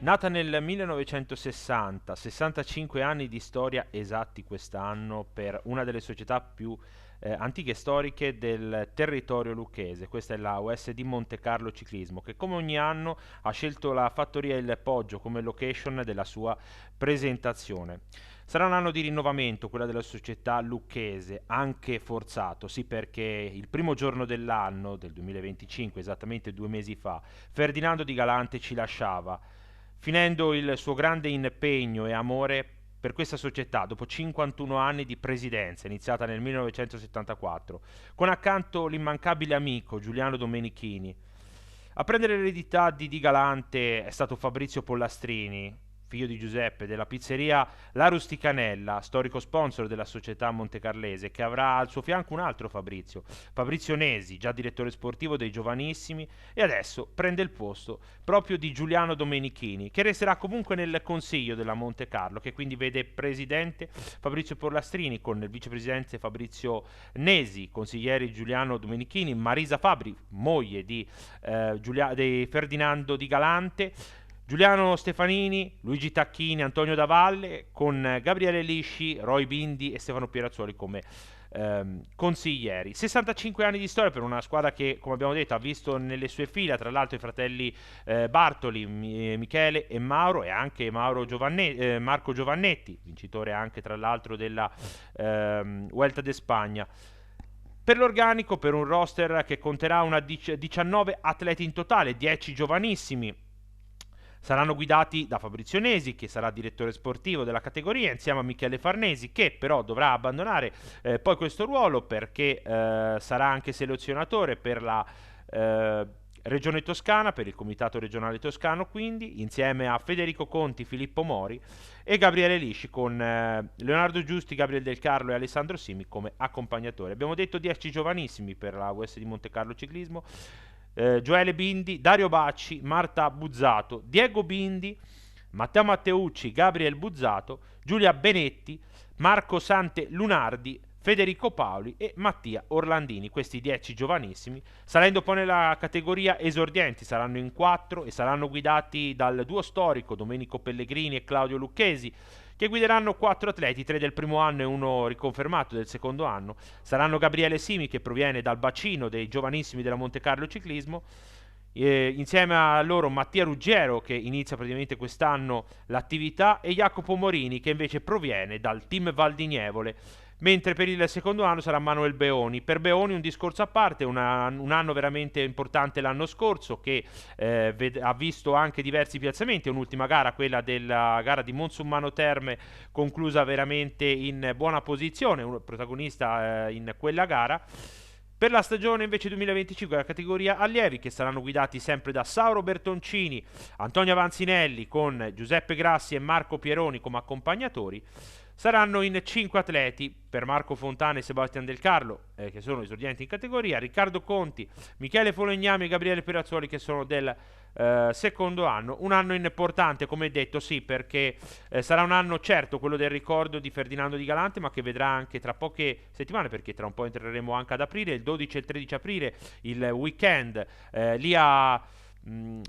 Nata nel 1960, 65 anni di storia esatti quest'anno per una delle società più antiche e storiche del territorio lucchese. Questa è la USD Monte Carlo Ciclismo, che come ogni anno ha scelto la fattoria Il Poggio come location della sua presentazione. Sarà un anno di rinnovamento, quella della società lucchese, anche forzato, sì, perché il primo giorno dell'anno, del 2025, esattamente 2 mesi fa, Ferdinando Di Galante ci lasciava, finendo il suo grande impegno e amore per questa società dopo 51 anni di presidenza, iniziata nel 1974, con accanto l'immancabile amico Giuliano Domenichini. A prendere l'eredità di Di Galante è stato Fabrizio Pollastrini, figlio di Giuseppe, della pizzeria La Rusticanella, storico sponsor della società montecarlese, che avrà al suo fianco un altro Fabrizio, Fabrizio Nesi, già direttore sportivo dei giovanissimi, e adesso prende il posto proprio di Giuliano Domenichini, che resterà comunque nel consiglio della Monte Carlo, che quindi vede presidente Fabrizio Pollastrini con il vicepresidente Fabrizio Nesi, consiglieri Giuliano Domenichini, Marisa Fabri, moglie di Ferdinando Di Galante, Giuliano Stefanini, Luigi Tacchini, Antonio Davalle, con Gabriele Lisci, Roy Bindi e Stefano Pierazzoli come consiglieri. 65 anni di storia per una squadra che, come abbiamo detto, ha visto nelle sue fila tra l'altro i fratelli Bartoli, Michele e Mauro, e anche Marco Giovannetti, vincitore anche tra l'altro della Vuelta de Spagna. Per l'organico, per un roster che conterà 19 atleti in totale, 10 giovanissimi, saranno guidati da Fabrizio Nesi, che sarà direttore sportivo della categoria, insieme a Michele Farnesi, che però dovrà abbandonare poi questo ruolo perché sarà anche selezionatore per la Regione Toscana, per il Comitato Regionale Toscano, quindi, insieme a Federico Conti, Filippo Mori e Gabriele Lisci, con Leonardo Giusti, Gabriele Del Carlo e Alessandro Simi come accompagnatori. Abbiamo detto 10 giovanissimi per la US di Monte Carlo Ciclismo. Gioele Bindi, Dario Bacci, Marta Buzzato, Diego Bindi, Matteo Matteucci, Gabriel Buzzato, Giulia Benetti, Marco Sante Lunardi, Federico Paoli e Mattia Orlandini. Questi 10 giovanissimi, salendo poi nella categoria esordienti, saranno in 4 e saranno guidati dal duo storico Domenico Pellegrini e Claudio Lucchesi, che guideranno 4 atleti, 3 del primo anno e uno riconfermato del secondo anno. Saranno Gabriele Simi, che proviene dal bacino dei giovanissimi della Monte Carlo Ciclismo, insieme a loro Mattia Ruggiero, che inizia praticamente quest'anno l'attività, e Jacopo Morini, che invece proviene dal team Valdinievole, mentre per il secondo anno sarà Manuel Beoni. Per Beoni un discorso a parte, un anno veramente importante l'anno scorso, che ha visto anche diversi piazzamenti, un'ultima gara, quella della gara di Monsummano Terme, conclusa veramente in buona posizione, un protagonista in quella gara. Per la stagione invece 2025 la categoria allievi, che saranno guidati sempre da Sauro Bertoncini, Antonio Avanzinelli, con Giuseppe Grassi e Marco Pieroni come accompagnatori, saranno in 5 atleti: per Marco Fontana e Sebastian Del Carlo, che sono esordienti in categoria, Riccardo Conti, Michele Folegnami e Gabriele Perazzoli, che sono del secondo anno. Un anno importante, come detto, sì, perché sarà un anno certo quello del ricordo di Ferdinando Di Galante, ma che vedrà anche tra poche settimane, perché tra un po' entreremo anche ad aprile, il 12 e il 13 aprile, il weekend lì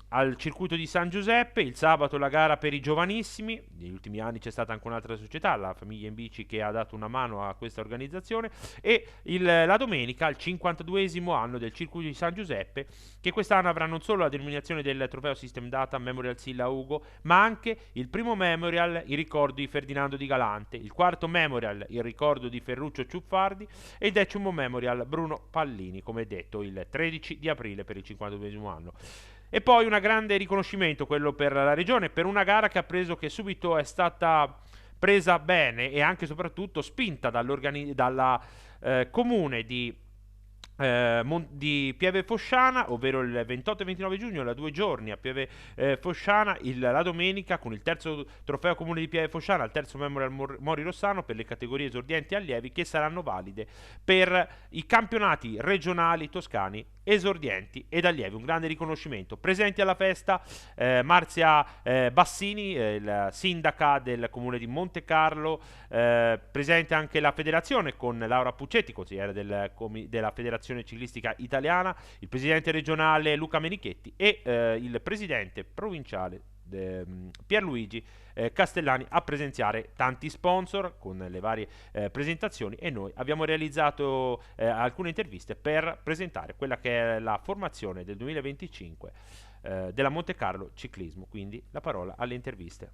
al circuito di San Giuseppe. Il sabato la gara per i giovanissimi. Negli ultimi anni c'è stata anche un'altra società, la Famiglia in Bici, che ha dato una mano a questa organizzazione, e la domenica il 52esimo anno del circuito di San Giuseppe, che quest'anno avrà non solo la denominazione del trofeo System Data Memorial Silla Ugo, ma anche il primo memorial in ricordo di Ferdinando Di Galante, il quarto memorial in ricordo di Ferruccio Ciuffardi e il 10° memorial Bruno Pallini, come detto, il 13 di aprile per il 52esimo anno. E poi un grande riconoscimento, quello per la regione, per una gara che subito è stata presa bene e anche e soprattutto spinta dalla comune di Pieve Fosciana, ovvero il 28 e 29 giugno, da 2 giorni a Pieve Fosciana, la domenica, con il terzo trofeo comune di Pieve Fosciana, il terzo Memorial Mori Rossano, per le categorie esordienti e allievi, che saranno valide per i campionati regionali toscani esordienti ed allievi. Un grande riconoscimento. Presenti alla festa Marzia Bassini, la sindaca del comune di Monte Carlo, presente anche la federazione con Laura Puccetti, consigliere della federazione ciclistica italiana, il presidente regionale Luca Menichetti e il presidente provinciale Pierluigi Castellani a presenziare tanti sponsor con le varie presentazioni, e noi abbiamo realizzato alcune interviste per presentare quella che è la formazione del 2025 della Montecarlo Ciclismo. Quindi la parola alle interviste.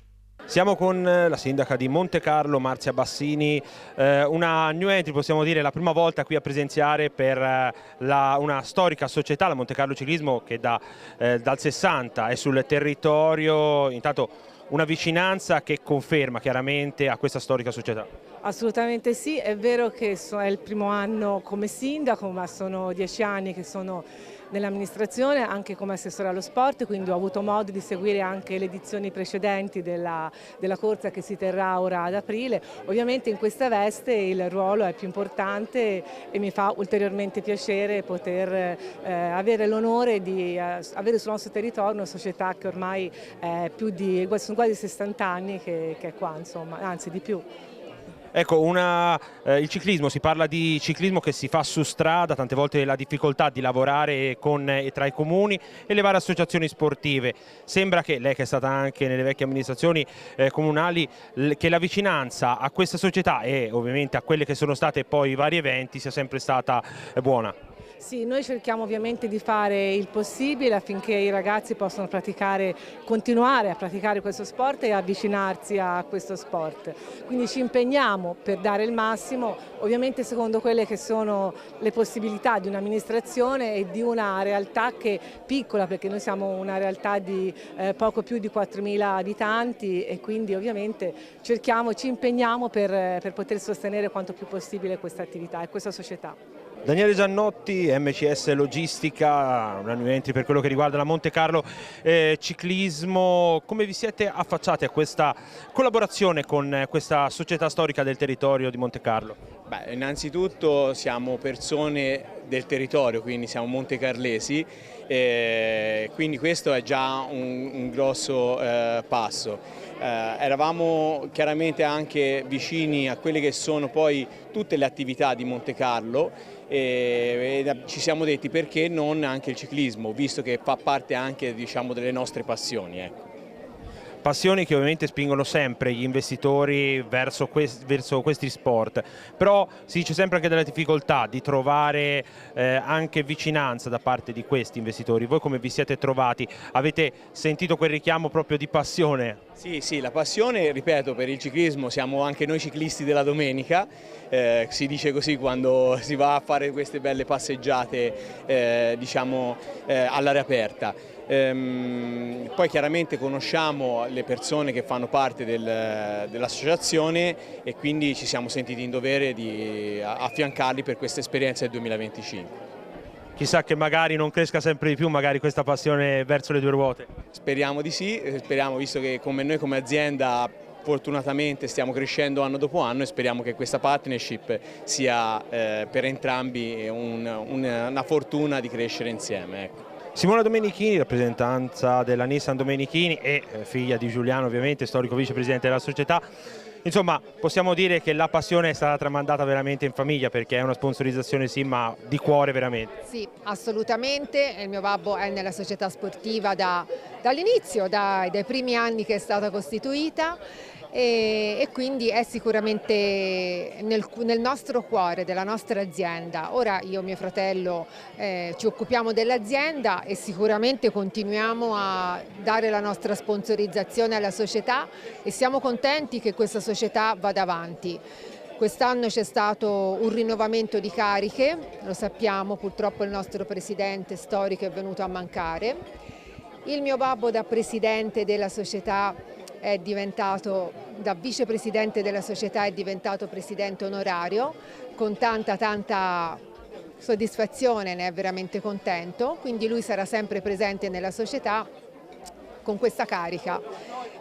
Siamo con la sindaca di Montecarlo, Marzia Bassini, una new entry, possiamo dire la prima volta qui a presenziare per una storica società, la Montecarlo Ciclismo, che dal 60 è sul territorio. Intanto una vicinanza che conferma chiaramente a questa storica società. Assolutamente sì, è vero che è il primo anno come sindaco, ma sono 10 anni che sono nell'amministrazione, anche come assessore allo sport, quindi ho avuto modo di seguire anche le edizioni precedenti della corsa che si terrà ora ad aprile. Ovviamente in questa veste il ruolo è più importante e mi fa ulteriormente piacere poter avere l'onore di avere sul nostro territorio una società che ormai è sono quasi 60 anni che è qua, insomma, anzi di più. Ecco, il ciclismo, si parla di ciclismo che si fa su strada, tante volte la difficoltà di lavorare con e tra i comuni e le varie associazioni sportive. Sembra che lei, che è stata anche nelle vecchie amministrazioni comunali, che la vicinanza a questa società e ovviamente a quelle che sono state poi i vari eventi sia sempre stata buona. Sì, noi cerchiamo ovviamente di fare il possibile affinché i ragazzi possano continuare a praticare questo sport e avvicinarsi a questo sport. Quindi ci impegniamo per dare il massimo, ovviamente secondo quelle che sono le possibilità di un'amministrazione e di una realtà che è piccola, perché noi siamo una realtà di poco più di 4.000 abitanti e quindi ovviamente ci impegniamo per poter sostenere quanto più possibile questa attività e questa società. Daniele Giannotti, MCS Logistica, una new entry per quello che riguarda la Montecarlo Ciclismo. Come vi siete affacciati a questa collaborazione con questa società storica del territorio di Montecarlo? Beh, innanzitutto siamo persone del territorio, quindi siamo montecarlesi, quindi questo è già un grosso passo. Eravamo chiaramente anche vicini a quelle che sono poi tutte le attività di Montecarlo e ci siamo detti perché non anche il ciclismo, visto che fa parte anche, diciamo, delle nostre passioni. Ecco. Passioni che ovviamente spingono sempre gli investitori verso questi sport, però si dice sempre anche della difficoltà di trovare anche vicinanza da parte di questi investitori. Voi come vi siete trovati? Avete sentito quel richiamo proprio di passione? Sì, la passione, ripeto, per il ciclismo, siamo anche noi ciclisti della domenica, si dice così quando si va a fare queste belle passeggiate diciamo, all'aria aperta. Poi chiaramente conosciamo le persone che fanno parte dell'associazione e quindi ci siamo sentiti in dovere di affiancarli per questa esperienza del 2025. Chissà che magari non cresca sempre di più magari questa passione verso le due ruote. Speriamo di sì, speriamo, visto che come noi come azienda fortunatamente stiamo crescendo anno dopo anno, e speriamo che questa partnership sia per entrambi una fortuna di crescere insieme. Ecco. Simona Domenichini, rappresentanza della Nissan Domenichini e figlia di Giuliano ovviamente, storico vicepresidente della società. Insomma, possiamo dire che la passione è stata tramandata veramente in famiglia, perché è una sponsorizzazione sì, ma di cuore veramente. Sì, assolutamente. Il mio babbo è nella società sportiva dall'inizio, dai primi anni che è stata costituita e quindi è sicuramente nel nostro cuore, della nostra azienda. Ora io e mio fratello ci occupiamo dell'azienda e sicuramente continuiamo a dare la nostra sponsorizzazione alla società e siamo contenti che questa società vada avanti. Quest'anno c'è stato un rinnovamento di cariche, lo sappiamo, purtroppo il nostro presidente storico è venuto a mancare. Il mio babbo da presidente della società è diventato, da vicepresidente della società è diventato presidente onorario, con tanta soddisfazione, ne è veramente contento, quindi lui sarà sempre presente nella società con questa carica.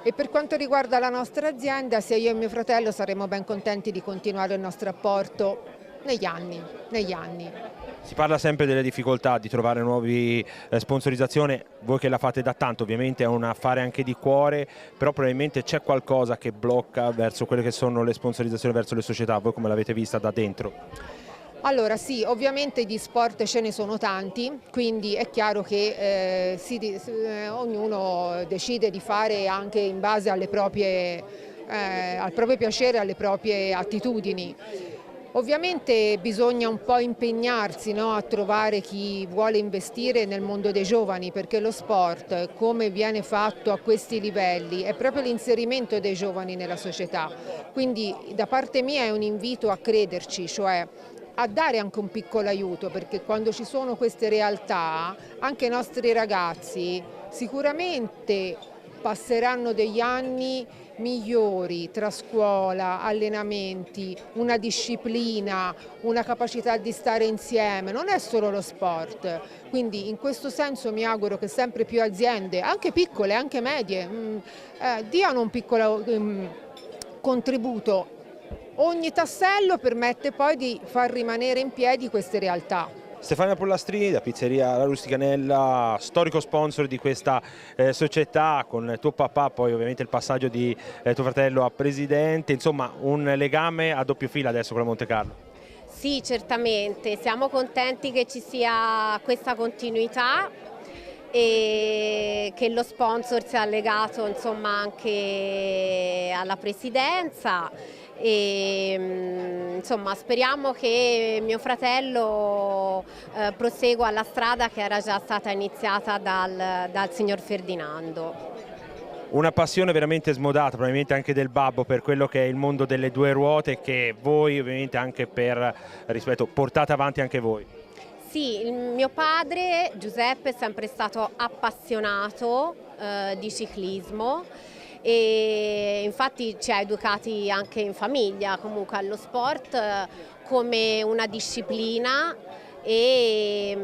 E per quanto riguarda la nostra azienda, sia io e mio fratello saremo ben contenti di continuare il nostro apporto negli anni. Si parla sempre delle difficoltà di trovare nuove sponsorizzazioni, voi che la fate da tanto, ovviamente è un affare anche di cuore, però probabilmente c'è qualcosa che blocca verso quelle che sono le sponsorizzazioni verso le società, voi come l'avete vista da dentro? Allora sì, ovviamente di sport ce ne sono tanti, quindi è chiaro che ognuno decide di fare anche in base al proprio piacere, alle proprie attitudini. Ovviamente bisogna un po' impegnarsi, no, a trovare chi vuole investire nel mondo dei giovani, perché lo sport, come viene fatto a questi livelli, è proprio l'inserimento dei giovani nella società. Quindi da parte mia è un invito a crederci, cioè a dare anche un piccolo aiuto, perché quando ci sono queste realtà anche i nostri ragazzi sicuramente passeranno degli anni migliori tra scuola, allenamenti, una disciplina, una capacità di stare insieme, non è solo lo sport. Quindi in questo senso mi auguro che sempre più aziende, anche piccole, anche medie, diano un piccolo contributo. Ogni tassello permette poi di far rimanere in piedi queste realtà. Stefania Pollastrini da Pizzeria La Rusticanella, storico sponsor di questa società, con tuo papà, poi ovviamente il passaggio di tuo fratello a presidente, insomma un legame a doppio filo adesso con la Monte Carlo. Sì, certamente, siamo contenti che ci sia questa continuità e che lo sponsor sia legato insomma anche alla presidenza e insomma speriamo che mio fratello prosegua la strada che era già stata iniziata dal signor Ferdinando. Una passione veramente smodata, probabilmente anche del babbo, per quello che è il mondo delle due ruote, che voi ovviamente anche per rispetto portate avanti anche voi. Sì, il mio padre Giuseppe è sempre stato appassionato di ciclismo e infatti ci ha educati anche in famiglia comunque allo sport come una disciplina e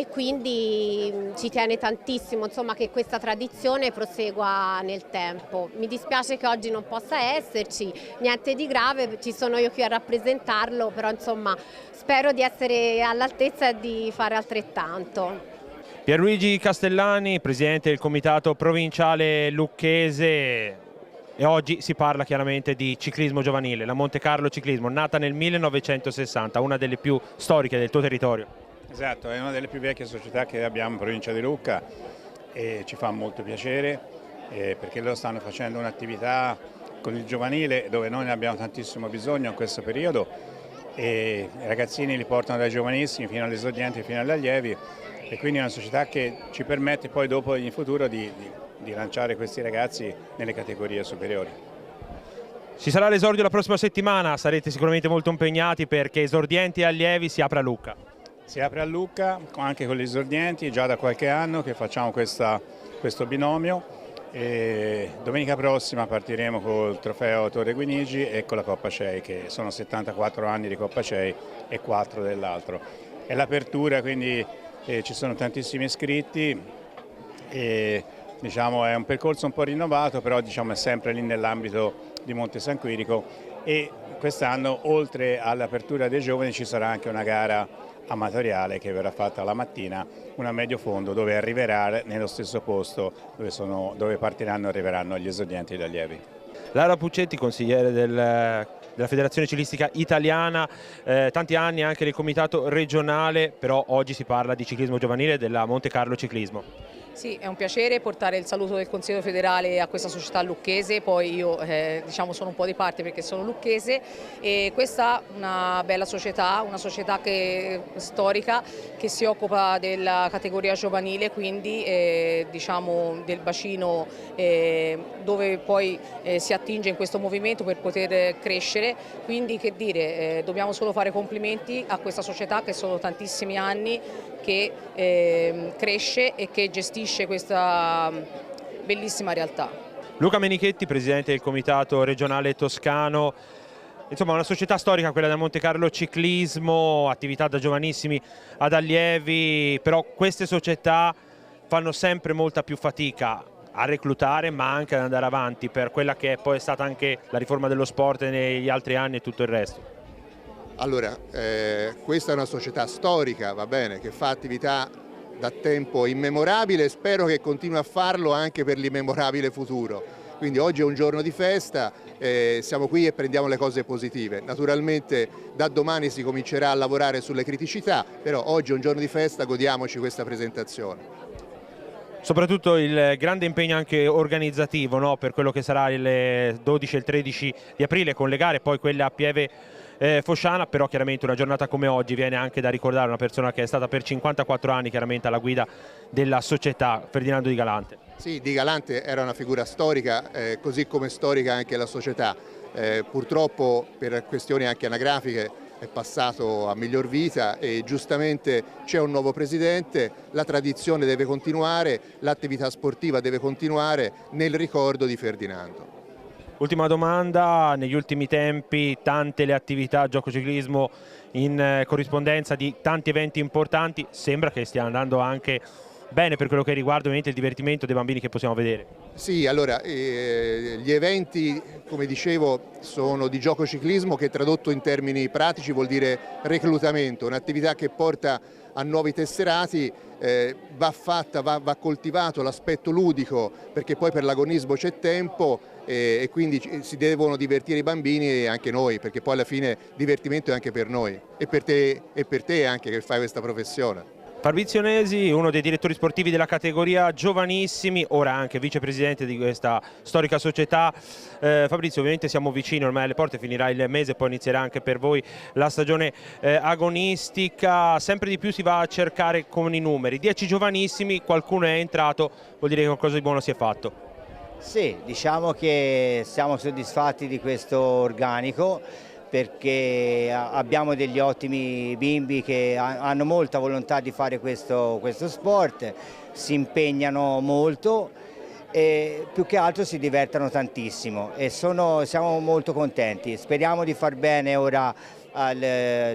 quindi ci tiene tantissimo insomma, che questa tradizione prosegua nel tempo. Mi dispiace che oggi non possa esserci, niente di grave, ci sono io qui a rappresentarlo, però insomma spero di essere all'altezza e di fare altrettanto. Pierluigi Castellani, presidente del comitato provinciale lucchese, e oggi si parla chiaramente di ciclismo giovanile, la Monte Carlo Ciclismo, nata nel 1960, una delle più storiche del tuo territorio. Esatto, è una delle più vecchie società che abbiamo in provincia di Lucca e ci fa molto piacere perché loro stanno facendo un'attività con il giovanile dove noi ne abbiamo tantissimo bisogno in questo periodo e i ragazzini li portano dai giovanissimi fino agli esordienti, fino agli allievi e quindi è una società che ci permette poi dopo in futuro di lanciare questi ragazzi nelle categorie superiori. Ci sarà l'esordio la prossima settimana, sarete sicuramente molto impegnati perché esordienti e allievi si apre a Lucca. Si apre a Lucca anche con gli esordienti, già da qualche anno che facciamo questo binomio e domenica prossima partiremo col trofeo Torre Guinigi e con la Coppa CEI che sono 74 anni di Coppa CEI e 4 dell'altro. È l'apertura quindi ci sono tantissimi iscritti e diciamo, è un percorso un po' rinnovato però diciamo, è sempre lì nell'ambito di Monte San Quirico e quest'anno oltre all'apertura dei giovani ci sarà anche una gara amatoriale che verrà fatta la mattina, una medio fondo dove arriverà nello stesso posto dove partiranno e arriveranno gli esordienti e gli allievi. Lara Puccetti, consigliere della Federazione Ciclistica Italiana, tanti anni anche del comitato regionale, però oggi si parla di ciclismo giovanile della Monte Carlo Ciclismo. Sì, è un piacere portare il saluto del Consiglio federale a questa società lucchese, poi io diciamo sono un po' di parte perché sono lucchese e questa è una bella società, una società storica che si occupa della categoria giovanile, quindi diciamo del bacino dove poi si attinge in questo movimento per poter crescere, quindi che dire, dobbiamo solo fare complimenti a questa società che sono tantissimi anni che cresce e che gestisce questa bellissima realtà. Luca Menichetti, presidente del comitato regionale toscano, insomma una società storica quella del Monte Carlo Ciclismo, attività da giovanissimi ad allievi, però queste società fanno sempre molta più fatica a reclutare ma anche ad andare avanti per quella che poi è stata anche la riforma dello sport negli altri anni e tutto il resto. Allora, questa è una società storica, va bene, che fa attività da tempo immemorabile e spero che continui a farlo anche per l'immemorabile futuro. Quindi oggi è un giorno di festa, siamo qui e prendiamo le cose positive. Naturalmente da domani si comincerà a lavorare sulle criticità, però oggi è un giorno di festa, godiamoci questa presentazione. Soprattutto il grande impegno anche organizzativo, no? Per quello che sarà il 12 e il 13 di aprile con le gare, poi quelle a Pieve Fosciana, però chiaramente una giornata come oggi viene anche da ricordare una persona che è stata per 54 anni chiaramente alla guida della società, Ferdinando Di Galante. Sì, Di Galante era una figura storica, così come storica anche la società. Purtroppo per questioni anche anagrafiche è passato a miglior vita e giustamente c'è un nuovo presidente, la tradizione deve continuare, l'attività sportiva deve continuare nel ricordo di Ferdinando. Ultima domanda, negli ultimi tempi tante le attività gioco ciclismo in corrispondenza di tanti eventi importanti, sembra che stia andando anche bene per quello che riguarda ovviamente il divertimento dei bambini che possiamo vedere. Sì, allora gli eventi, come dicevo, sono di gioco ciclismo che tradotto in termini pratici vuol dire reclutamento, un'attività che porta a nuovi tesserati, va fatta, va coltivato l'aspetto ludico perché poi per l'agonismo c'è tempo e quindi si devono divertire i bambini e anche noi, perché poi alla fine divertimento è anche per noi e per te anche che fai questa professione. Fabrizio Nesi, uno dei direttori sportivi della categoria giovanissimi, ora anche vicepresidente di questa storica società. Fabrizio, ovviamente siamo vicini ormai alle porte, finirà il mese, poi inizierà anche per voi la stagione agonistica, sempre di più si va a cercare con i numeri, 10 giovanissimi, qualcuno è entrato, vuol dire che qualcosa di buono si è fatto. Sì, diciamo che siamo soddisfatti di questo organico, perché abbiamo degli ottimi bimbi che hanno molta volontà di fare questo sport, si impegnano molto e più che altro si divertono tantissimo e siamo molto contenti. Speriamo di far bene ora alla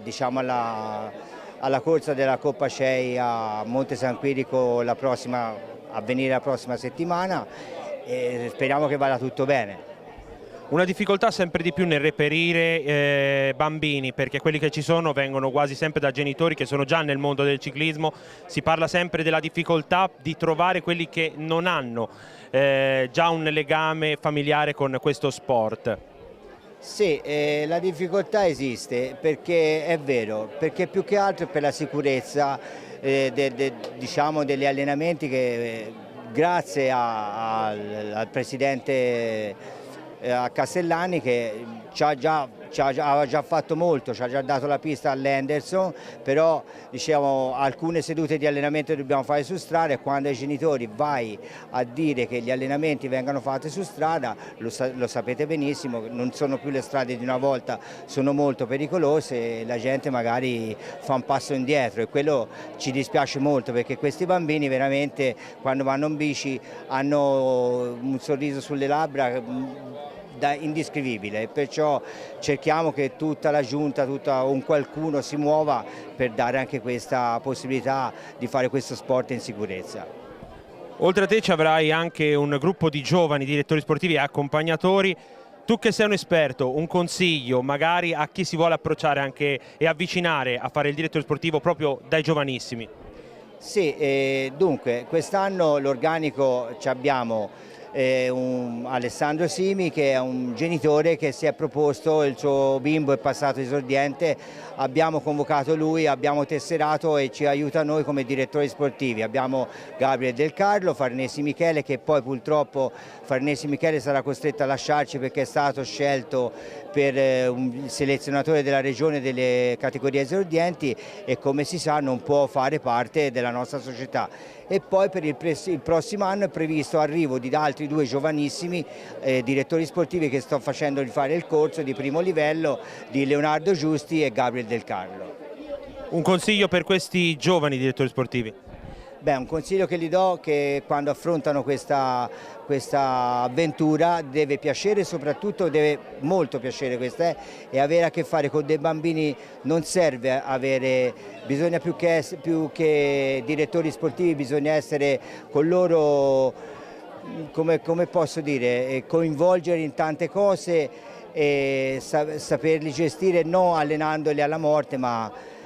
corsa della Coppa CEI a Monte San Quirico a venire la prossima settimana e speriamo che vada tutto bene. Una difficoltà sempre di più nel reperire bambini, perché quelli che ci sono vengono quasi sempre da genitori che sono già nel mondo del ciclismo, si parla sempre della difficoltà di trovare quelli che non hanno già un legame familiare con questo sport. Sì, la difficoltà esiste perché è vero, perché più che altro è per la sicurezza diciamo degli allenamenti che grazie al presidente a Castellani che ha già fatto molto, ci ha già dato la pista all'Henderson, però diciamo alcune sedute di allenamento dobbiamo fare su strada e quando ai genitori vai a dire che gli allenamenti vengano fatti su strada, lo sapete benissimo, non sono più le strade di una volta, sono molto pericolose e la gente magari fa un passo indietro e quello ci dispiace molto perché questi bambini veramente quando vanno in bici hanno un sorriso sulle labbra indescrivibile, perciò cerchiamo che tutta la giunta, un qualcuno si muova per dare anche questa possibilità di fare questo sport in sicurezza. Oltre a te ci avrai anche un gruppo di giovani direttori sportivi e accompagnatori. Tu che sei un esperto, un consiglio magari a chi si vuole approcciare anche e avvicinare a fare il direttore sportivo proprio dai giovanissimi? Sì, dunque quest'anno l'organico ci abbiamo Alessandro Simi che è un genitore che si è proposto, il suo bimbo è passato esordiente, abbiamo convocato lui, abbiamo tesserato e ci aiuta noi come direttori sportivi, abbiamo Gabriel Del Carlo, Farnesi Michele che poi purtroppo Farnesi Michele sarà costretto a lasciarci perché è stato scelto per un selezionatore della regione delle categorie esordienti e come si sa non può fare parte della nostra società. E poi per il prossimo anno è previsto l'arrivo di altri due giovanissimi direttori sportivi che sto facendo rifare il corso di primo livello di Leonardo Giusti e Gabriel Del Carlo. Un consiglio per questi giovani direttori sportivi? Beh, un consiglio che gli do è che quando affrontano questa avventura deve piacere, soprattutto deve molto piacere questa e avere a che fare con dei bambini non serve bisogna più che direttori sportivi, bisogna essere con loro, come posso dire, coinvolgere in tante cose e saperli gestire non allenandoli alla morte ma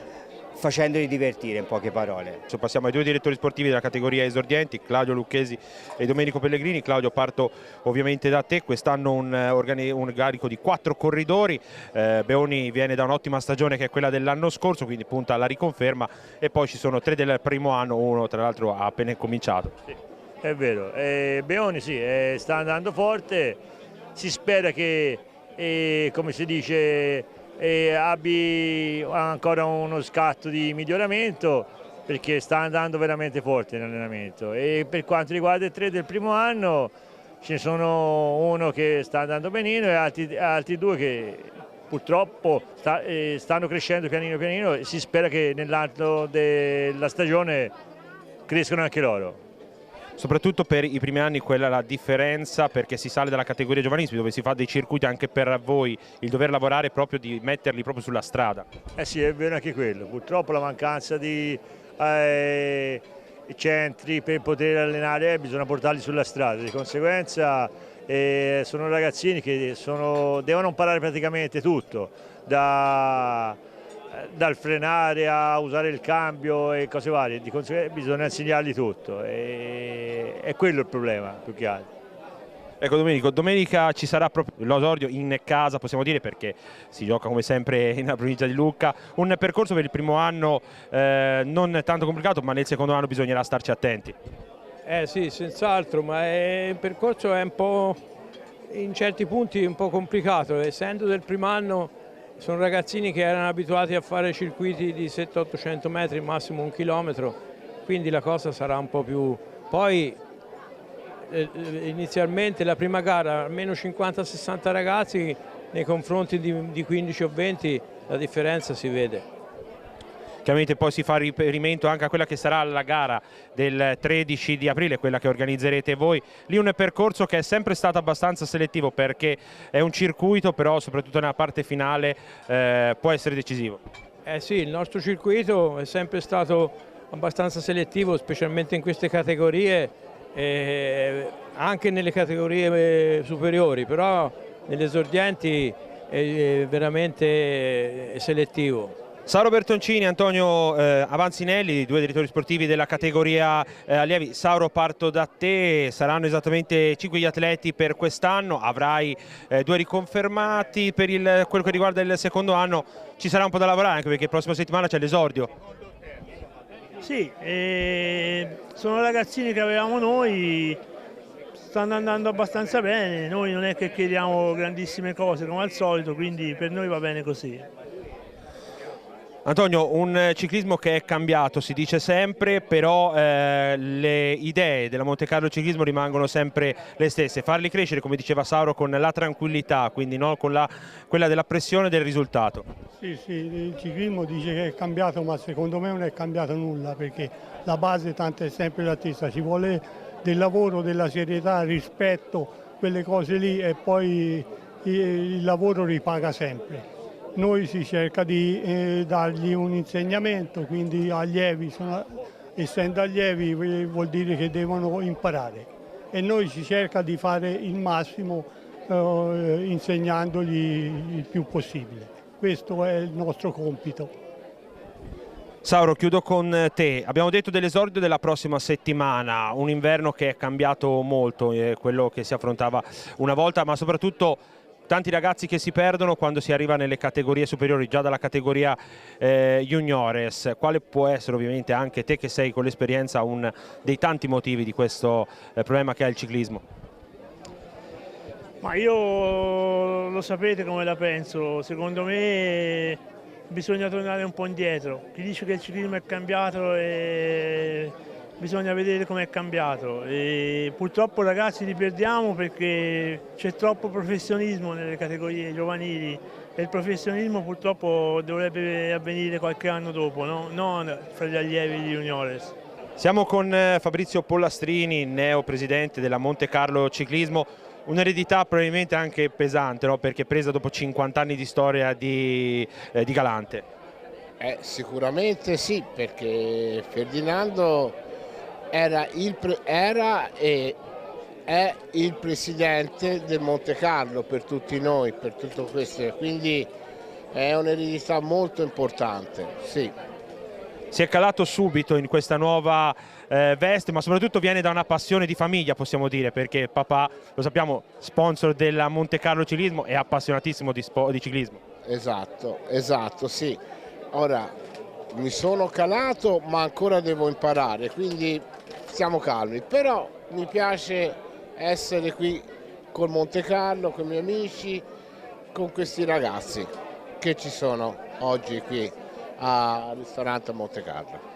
facendoli divertire, in poche parole. Passiamo ai due direttori sportivi della categoria esordienti, Claudio Lucchesi e Domenico Pellegrini. Claudio, parto ovviamente da te. Quest'anno un carico di 4 corridori. Beoni viene da un'ottima stagione che è quella dell'anno scorso, quindi punta alla riconferma, e poi ci sono 3 del primo anno, uno tra l'altro ha appena cominciato. Sì, è vero, Beoni sì, sta andando forte, si spera che, come si dice, abbia ancora uno scatto di miglioramento, perché sta andando veramente forte in allenamento. E per quanto riguarda i 3 del primo anno, ce ne sono uno che sta andando benino e altri 2 che purtroppo stanno crescendo pianino pianino, e si spera che nell'arco della stagione crescano anche loro. Soprattutto per i primi anni quella è la differenza, perché si sale dalla categoria giovanissimi dove si fa dei circuiti, anche per voi il dover lavorare proprio di metterli proprio sulla strada. Sì, è vero anche quello, purtroppo la mancanza di centri per poter allenare, bisogna portarli sulla strada, di conseguenza sono ragazzini che devono imparare praticamente tutto, dal frenare a usare il cambio e cose varie, di conseguenza bisogna insegnargli tutto, e è quello il problema più che altro. Ecco Domenico, domenica ci sarà proprio l'Osordio in casa, possiamo dire, perché si gioca come sempre nella provincia di Lucca, un percorso per il primo anno non tanto complicato, ma nel secondo anno bisognerà starci attenti. Sì, senz'altro, ma il percorso è un po', in certi punti un po' complicato, essendo del primo anno. Sono ragazzini che erano abituati a fare circuiti di 700-800 metri, massimo 1 chilometro, quindi la cosa sarà un po' più. Poi inizialmente la prima gara, almeno 50-60 ragazzi, nei confronti di 15 o 20 la differenza si vede. Chiaramente poi si fa riferimento anche a quella che sarà la gara del 13 di aprile, quella che organizzerete voi. Lì un percorso che è sempre stato abbastanza selettivo, perché è un circuito, però soprattutto nella parte finale può essere decisivo. Sì, il nostro circuito è sempre stato abbastanza selettivo, specialmente in queste categorie, anche nelle categorie superiori, però nelle esordienti è veramente selettivo. Sauro Bertoncini, Antonio Avanzinelli, 2 direttori sportivi della categoria allievi. Sauro, parto da te, saranno esattamente 5 gli atleti per quest'anno, avrai 2 riconfermati. Per quello che riguarda il secondo anno ci sarà un po' da lavorare, anche perché la prossima settimana c'è l'esordio. Sì, sono ragazzini che avevamo noi, stanno andando abbastanza bene, noi non è che chiediamo grandissime cose come al solito, quindi per noi va bene così. Antonio, un ciclismo che è cambiato, si dice sempre, però le idee della Monte Carlo Ciclismo rimangono sempre le stesse, farli crescere, come diceva Sauro, con la tranquillità, quindi no, con quella della pressione del risultato. Sì, il ciclismo dice che è cambiato, ma secondo me non è cambiato nulla, perché la base tanto è sempre la stessa, ci vuole del lavoro, della serietà, rispetto, quelle cose lì, e poi il lavoro ripaga sempre. Noi si cerca di dargli un insegnamento, quindi allievi, essendo allievi vuol dire che devono imparare, e noi si cerca di fare il massimo insegnandogli il più possibile. Questo è il nostro compito. Sauro, chiudo con te. Abbiamo detto dell'esordio della prossima settimana, un inverno che è cambiato molto, quello che si affrontava una volta, ma soprattutto tanti ragazzi che si perdono quando si arriva nelle categorie superiori, già dalla categoria juniores. Quale può essere, ovviamente anche te che sei con l'esperienza, un dei tanti motivi di questo problema che ha il ciclismo? Ma io lo sapete come la penso, secondo me bisogna tornare un po' indietro. Chi dice che il ciclismo è cambiato bisogna vedere come è cambiato, e purtroppo ragazzi li perdiamo perché c'è troppo professionismo nelle categorie giovanili, e il professionismo purtroppo dovrebbe avvenire qualche anno dopo, no? Non fra gli allievi di juniores. Siamo con Fabrizio Pollastrini, neo presidente della Monte Carlo Ciclismo, un'eredità probabilmente anche pesante, no? Perché presa dopo 50 anni di storia di Galante. Sicuramente sì, perché Ferdinando era e è il presidente del Monte Carlo per tutti noi, per tutto questo, quindi è un'eredità molto importante, sì. si è calato subito in questa nuova veste, ma soprattutto viene da una passione di famiglia, possiamo dire, perché papà, lo sappiamo, sponsor della Monte Carlo Ciclismo, è appassionatissimo di ciclismo. Esatto, sì. Ora mi sono calato, ma ancora devo imparare, quindi stiamo calmi, però mi piace essere qui col Monte Carlo, con i miei amici, con questi ragazzi che ci sono oggi qui al ristorante Monte Carlo.